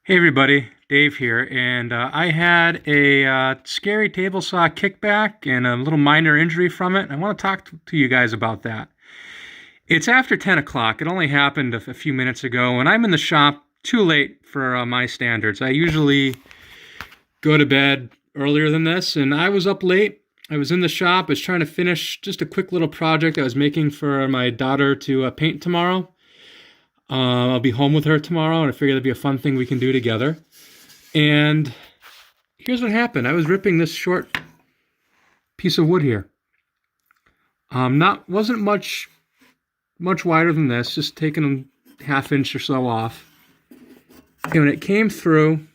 Hey everybody, Dave here, and I had a scary table saw kickback and a little minor injury from it. I want to talk to you guys about that. It's after 10 o'clock. It only happened a few minutes ago, and I'm in the shop too late for my standards. I usually go to bed earlier than this, and I was up late. I was in the shop. I was trying to finish just a quick little project I was making for my daughter to paint tomorrow. I'll be home with her tomorrow, and I figured it'd be a fun thing we can do together. And here's what happened. I was ripping this short piece of wood here. Wasn't much wider than this, just taking a half inch or so off. And when it came through,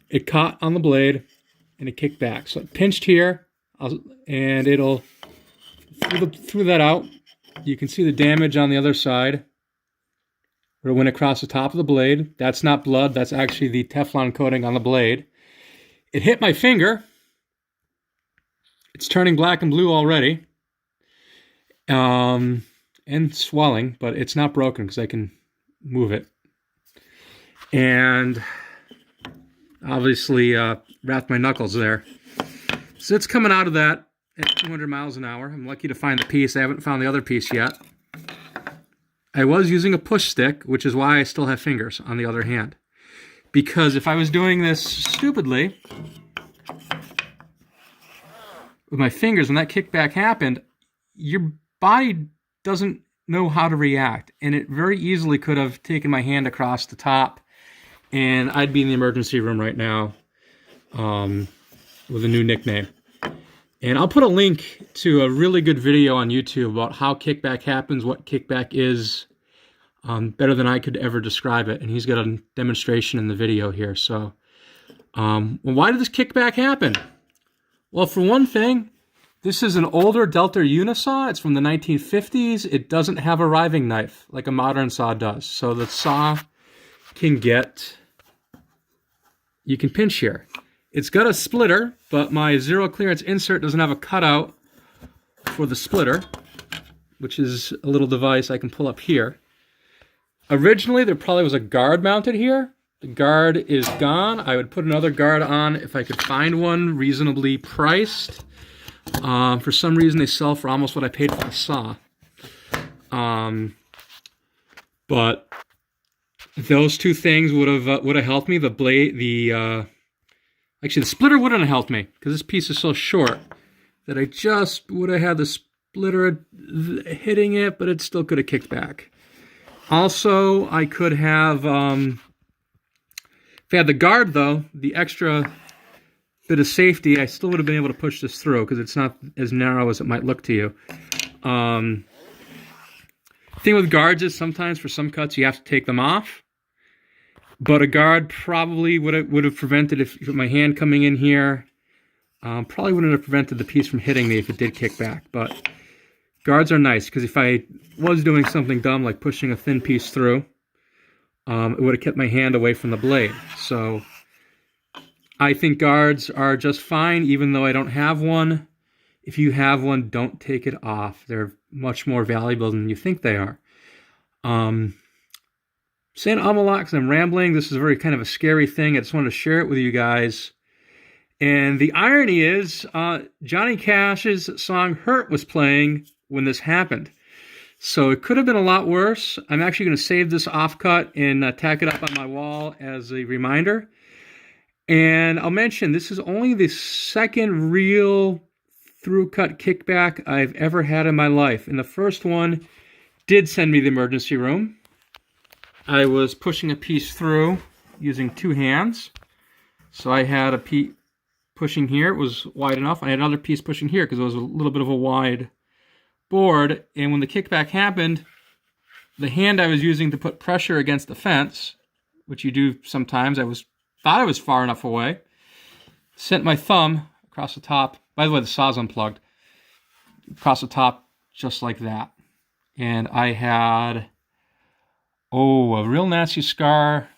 it caught on the blade and it kicked back. So it pinched here, and it'll through that out. You can see the damage on the other side where it went across the top of the blade. That's not blood. That's actually the Teflon coating on the blade. It hit my finger. It's turning black and blue already. And swelling, but it's not broken because I can move it. And obviously wrapped my knuckles there. So it's coming out of that at 200 miles an hour. I'm lucky to find the piece. I haven't found the other piece yet. I was using a push stick, which is why I still have fingers on the other hand. Because if I was doing this stupidly with my fingers, when that kickback happened, your body doesn't know how to react. And it very easily could have taken my hand across the top, and I'd be in the emergency room right now with a new nickname. And I'll put a link to a really good video on YouTube about how kickback happens, what kickback is, better than I could ever describe it. And he's got a demonstration in the video here. So, why did this kickback happen? Well, for one thing, this is an older Delta Unisaw. It's from the 1950s. It doesn't have a riving knife like a modern saw does. So the saw can you can pinch here. It's got a splitter, but my zero clearance insert doesn't have a cutout for the splitter, which is a little device I can pull up here. Originally, there probably was a guard mounted here. The guard is gone. I would put another guard on if I could find one reasonably priced. For some reason, they sell for almost what I paid for the saw. But those two things would have helped me. Actually, the splitter wouldn't have helped me because this piece is so short that I just would have had the splitter hitting it, but it still could have kicked back. Also, I could have, if I had the guard though, the extra bit of safety, I still would have been able to push this through because it's not as narrow as it might look to you. Thing with guards is sometimes for some cuts you have to take them off. But a guard probably would have prevented, if my hand coming in here, probably wouldn't have prevented the piece from hitting me if it did kick back. But guards are nice, because if I was doing something dumb like pushing a thin piece through, it would have kept my hand away from the blade. So I think guards are just fine, even though I don't have one. If you have one, don't take it off. They're much more valuable than you think they are. Saying a lot because I'm rambling. This is a very kind of a scary thing. I just wanted to share it with you guys. And the irony is, Johnny Cash's song Hurt was playing when this happened. So it could have been a lot worse. I'm actually going to save this offcut and tack it up on my wall as a reminder. And I'll mention, this is only the second real through-cut kickback I've ever had in my life. And the first one did send me to the emergency room. I was pushing a piece through using two hands. So I had a piece pushing here. It was wide enough. I had another piece pushing here because it was a little bit of a wide board. And when the kickback happened, the hand I was using to put pressure against the fence, which you do sometimes, thought I was far enough away, sent my thumb across the top. By the way, the saw's unplugged. Across the top, just like that. And I had... a real nasty scar,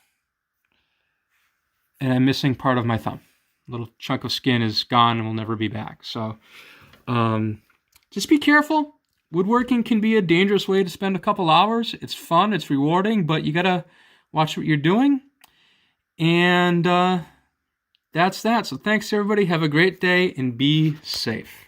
and I'm missing part of my thumb. A little chunk of skin is gone and will never be back. So just be careful. woodworking can be a dangerous way to spend a couple hours. It's fun, it's rewarding, but you got to watch what you're doing. And that's that. So thanks, everybody. Have a great day and be safe.